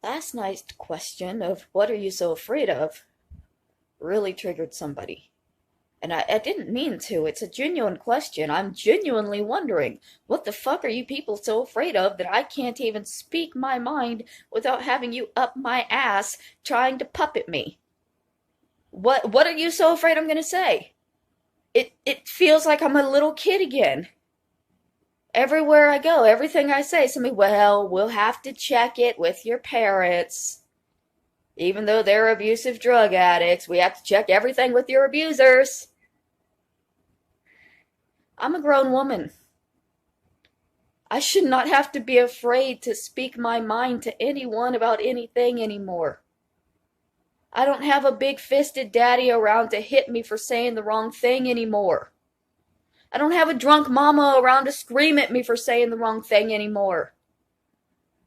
Last night's question of what are you so afraid of really triggered somebody. And I didn't mean to. It's a genuine question. I'm genuinely wondering, what the fuck are you people so afraid of that I can't even speak my mind without having you up my ass trying to puppet me? What are you so afraid I'm gonna say? It feels like I'm a little kid again. Everywhere I go, everything I say, somebody, well, we'll have to check it with your parents. Even though they're abusive drug addicts, we have to check everything with your abusers. I'm a grown woman. I should not have to be afraid to speak my mind to anyone about anything anymore. I don't have a big-fisted daddy around to hit me for saying the wrong thing anymore. I don't have a drunk mama around to scream at me for saying the wrong thing anymore.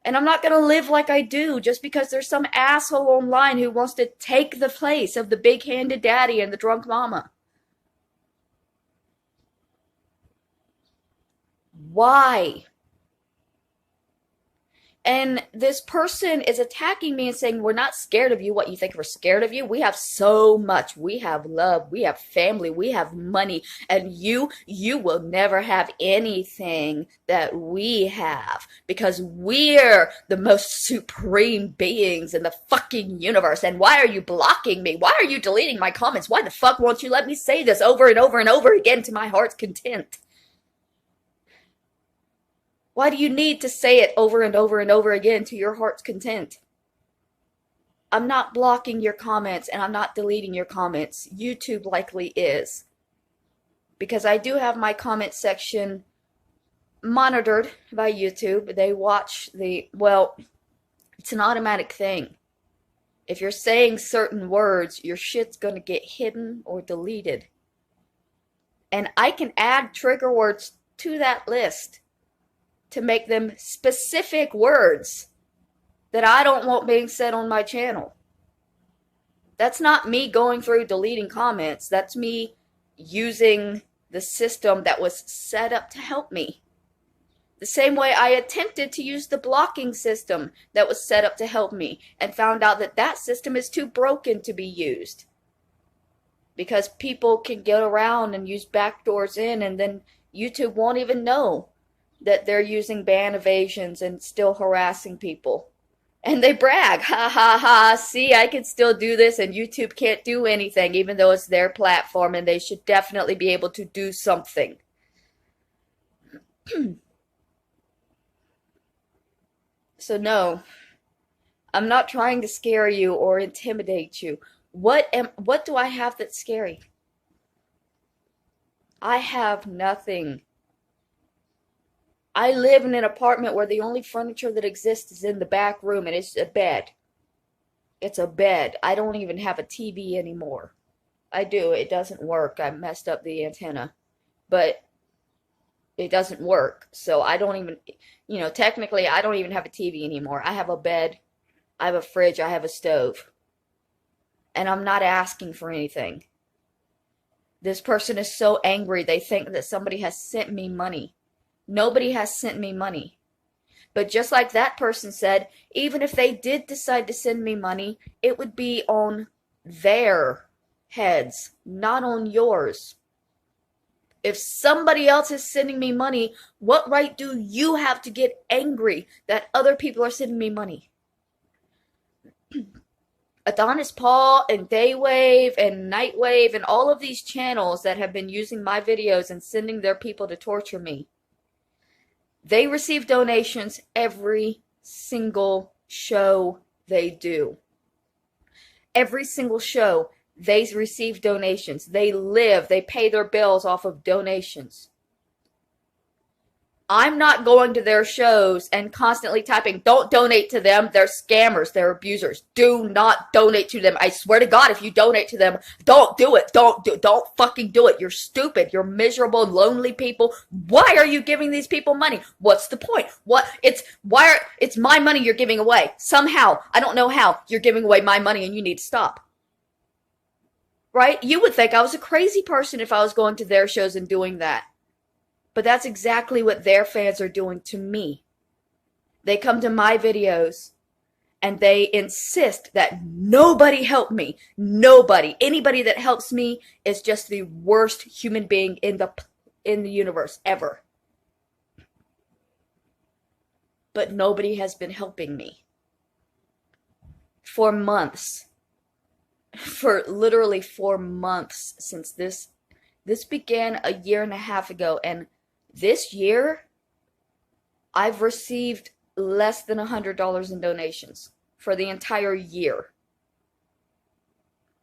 And I'm not going to live like I do just because there's some asshole online who wants to take the place of the big-handed daddy and the drunk mama. Why? And this person is attacking me and saying, we're not scared of you. What, you think we're scared of you? We have so much. We have love. We have family. We have money. And you will never have anything that we have because we're the most supreme beings in the fucking universe. And why are you blocking me? Why are you deleting my comments? Why the fuck won't you let me say this over and over and over again to my heart's content? Why do you need to say it over and over and over again to your heart's content? I'm not blocking your comments and I'm not deleting your comments. YouTube likely is. Because I do have my comment section monitored by YouTube. They watch well, it's an automatic thing. If you're saying certain words, your shit's gonna get hidden or deleted. And I can add trigger words to that list to make them specific words that I don't want being said on my channel. That's not me going through deleting comments. That's me using the system that was set up to help me. The same way I attempted to use the blocking system that was set up to help me and found out that that system is too broken to be used. Because people can get around and use backdoors in and then YouTube won't even know that they're using ban evasions and still harassing people. And they brag, ha ha ha, see, I can still do this and YouTube can't do anything even though it's their platform and they should definitely be able to do something. So no, I'm not trying to scare you or intimidate you. What do I have that's scary? I have nothing. I live in an apartment where the only furniture that exists is in the back room, and it's a bed. It's a bed. I don't even have a TV anymore. I do. It doesn't work. I messed up the antenna. But it doesn't work. So I don't even, technically I don't even have a TV anymore. I have a bed. I have a fridge. I have a stove. And I'm not asking for anything. This person is so angry they think that somebody has sent me money. Nobody has sent me money. But just like that person said, even if they did decide to send me money, it would be on their heads, not on yours. If somebody else is sending me money, what right do you have to get angry that other people are sending me money? Adonis Paul and Daywave and Nightwave and all of these channels that have been using my videos and sending their people to torture me. They receive donations every single show they do. Every single show, they receive donations. They pay their bills off of donations. I'm not going to their shows and constantly typing, don't donate to them. They're scammers. They're abusers. Do not donate to them. I swear to God, if you donate to them, don't do it. Don't fucking do it. You're stupid. You're miserable, lonely people. Why are you giving these people money? What's the point? It's my money you're giving away. Somehow, I don't know how, you're giving away my money and you need to stop. Right? You would think I was a crazy person if I was going to their shows and doing that. But that's exactly what their fans are doing to me. They come to my videos And they insist that nobody help me. Nobody. Anybody that helps me is just the worst human being in the universe ever. But nobody has been helping me. For months. For literally 4 months since this began a year and a half ago, and this year I've received less than $100 in donations for the entire year.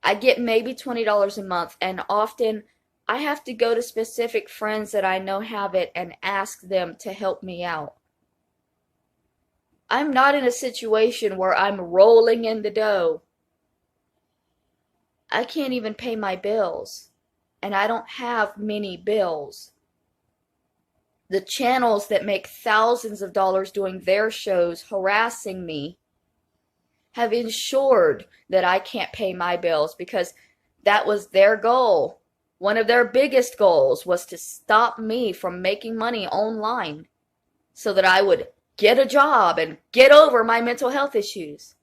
I get maybe $20 a month, and often I have to go to specific friends that I know have it and ask them to help me out. I'm not in a situation where I'm rolling in the dough. I can't even pay my bills, and I don't have many bills. The channels that make thousands of dollars doing their shows harassing me have ensured that I can't pay my bills because that was their goal. One of their biggest goals was to stop me from making money online so that I would get a job and get over my mental health issues.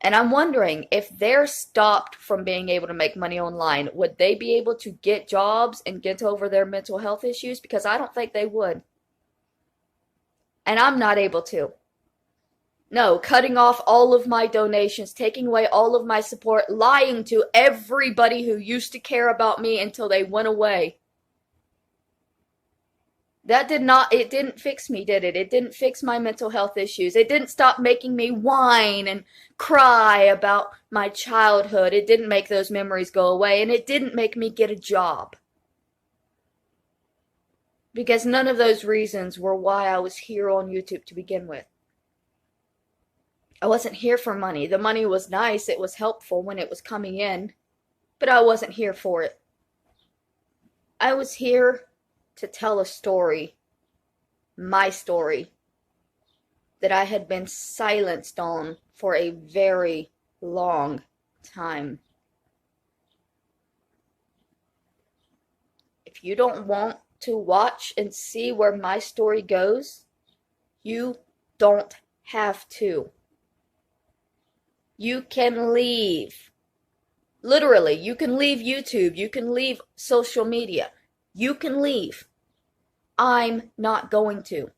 And I'm wondering, if they're stopped from being able to make money online, would they be able to get jobs and get over their mental health issues? Because I don't think they would. And I'm not able to. No, cutting off all of my donations, taking away all of my support, lying to everybody who used to care about me until they went away. It didn't fix me, did it? It didn't fix my mental health issues. It didn't stop making me whine and cry about my childhood. It didn't make those memories go away, and it didn't make me get a job. Because none of those reasons were why I was here on YouTube to begin with. I wasn't here for money. The money was nice. It was helpful when it was coming in, but I wasn't here for it. I was here to tell a story, my story, that I had been silenced on for a very long time. If you don't want to watch and see where my story goes, you don't have to. You can leave. Literally, you can leave YouTube. You can leave social media. You can leave. I'm not going to.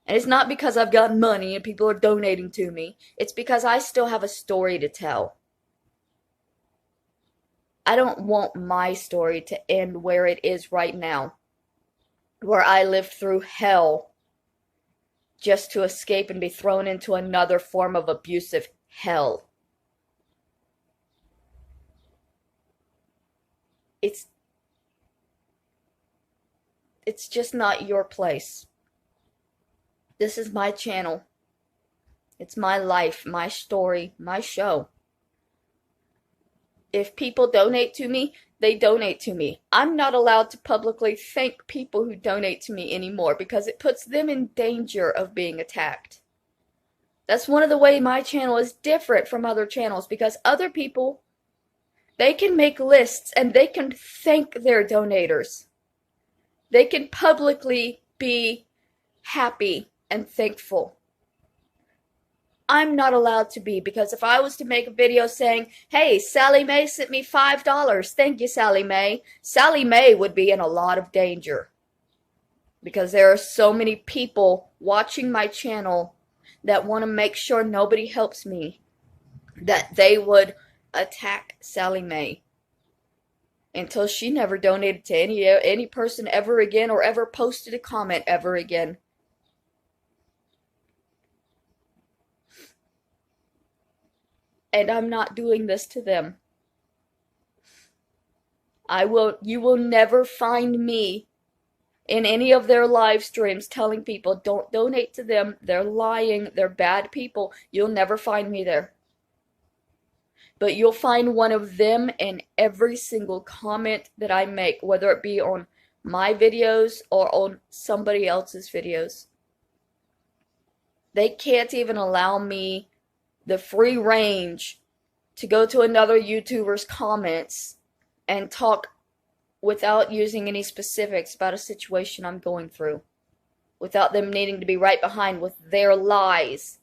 And it's not because I've got money and people are donating to me. It's because I still have a story to tell. I don't want my story to end where it is right now, where I lived through hell just to escape and be thrown into another form of abusive hell. It's just not your place. This is my channel. It's my life, my story, my show. If people donate to me, they donate to me. I'm not allowed to publicly thank people who donate to me anymore because it puts them in danger of being attacked. That's one of the ways my channel is different from other channels, because other people, they can make lists and they can thank their donators. They can publicly be happy and thankful. I'm not allowed to be, because if I was to make a video saying, hey, Sally Mae sent me $5, thank you, Sally Mae would be in a lot of danger. Because there are so many people watching my channel that want to make sure nobody helps me, that they would attack Sally Mae until she never donated to any person ever again, or ever posted a comment ever again. And I'm not doing this to them. You will never find me in any of their live streams telling people don't donate to them. They're lying. They're bad people. You'll never find me there. But you'll find one of them in every single comment that I make, whether it be on my videos or on somebody else's videos. They can't even allow me the free range to go to another YouTuber's comments and talk without using any specifics about a situation I'm going through. without them needing to be right behind with their lies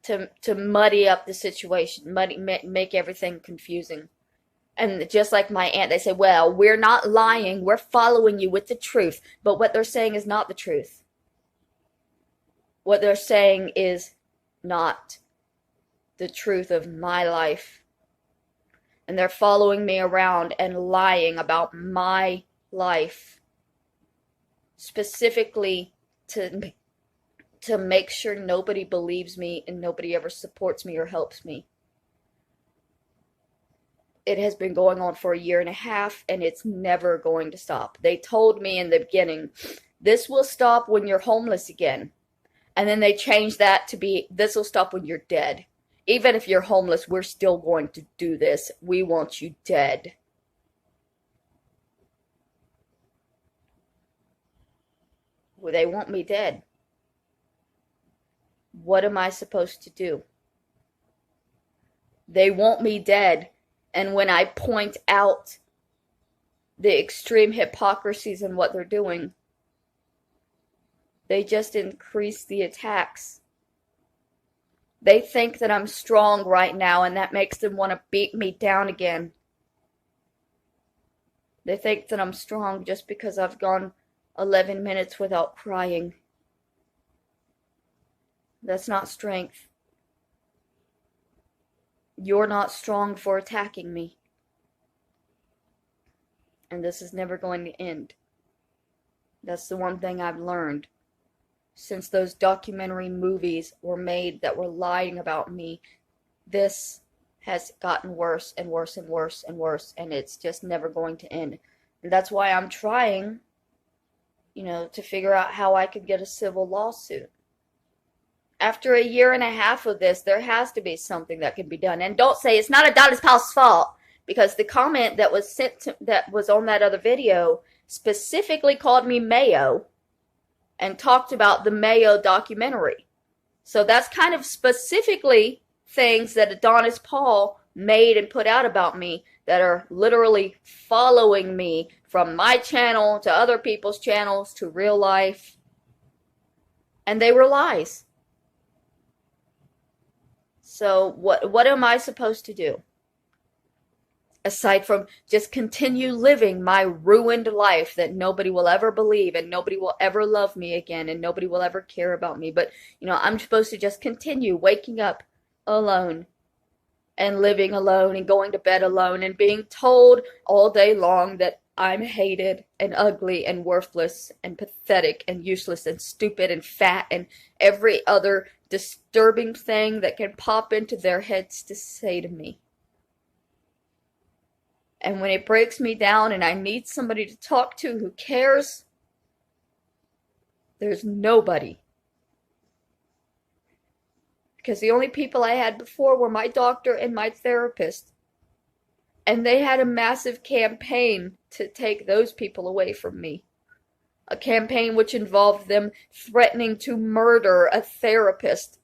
to muddy up the situation, make everything confusing. And just like my aunt, they say, well, we're not lying, we're following you with the truth. But what they're saying is not the truth. What they're saying is not the truth of my life. And they're following me around and lying about my life, specifically to make sure nobody believes me and nobody ever supports me or helps me. It has been going on for 1.5 years, and it's never going to stop. They told me in the beginning, this will stop when you're homeless again. And then they changed that to be, this will stop when you're dead. Even if you're homeless, we're still going to do this. We want you dead. Well, they want me dead. What am I supposed to do? They want me dead. And when I point out the extreme hypocrisies in what they're doing, they just increase the attacks. They think that I'm strong right now, and that makes them want to beat me down again. They think that I'm strong just because I've gone 11 minutes without crying. That's not strength. You're not strong for attacking me. And this is never going to end. That's the one thing I've learned. Since those documentary movies were made that were lying about me, this has gotten worse and worse and worse and worse, and it's just never going to end. And that's why I'm trying, to figure out how I could get a civil lawsuit. After 1.5 years of this, there has to be something that can be done. And don't say it's not Adonis Powell's fault, because the comment that was that was on that other video specifically called me Mayo and talked about the Mayo documentary. So that's kind of specifically things that Adonis Paul made and put out about me that are literally following me from my channel to other people's channels to real life. And they were lies. So what am I supposed to do? Aside from just continue living my ruined life that nobody will ever believe and nobody will ever love me again and nobody will ever care about me. But, I'm supposed to just continue waking up alone and living alone and going to bed alone and being told all day long that I'm hated and ugly and worthless and pathetic and useless and stupid and fat and every other disturbing thing that can pop into their heads to say to me. And when it breaks me down and I need somebody to talk to who cares, there's nobody. Because the only people I had before were my doctor and my therapist. And they had a massive campaign to take those people away from me. A campaign which involved them threatening to murder a therapist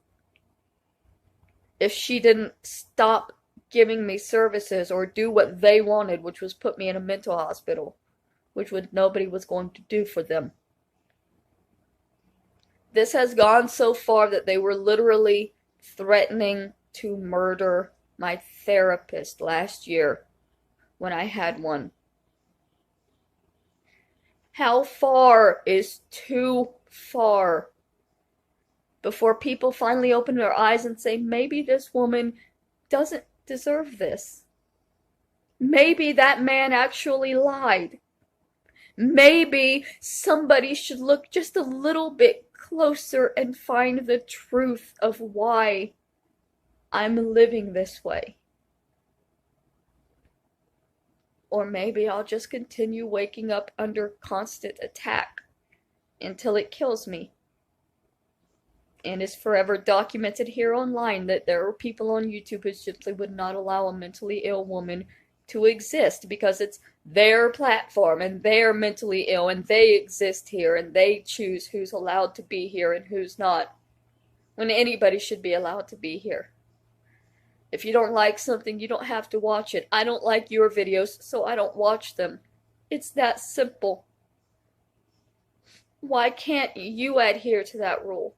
if she didn't stop giving me services or do what they wanted, which was put me in a mental hospital, which nobody was going to do for them. This has gone so far that they were literally threatening to murder my therapist last year when I had one. How far is too far before people finally open their eyes and say, maybe this woman doesn't deserve this? Maybe that man actually lied. Maybe somebody should look just a little bit closer and find the truth of why I'm living this way. Or maybe I'll just continue waking up under constant attack until it kills me. And it's forever documented here online that there are people on YouTube who simply would not allow a mentally ill woman to exist because it's their platform and they're mentally ill and they exist here and they choose who's allowed to be here and who's not, when anybody should be allowed to be here. If you don't like something, you don't have to watch it. I don't like your videos, so I don't watch them. It's that simple. Why can't you adhere to that rule?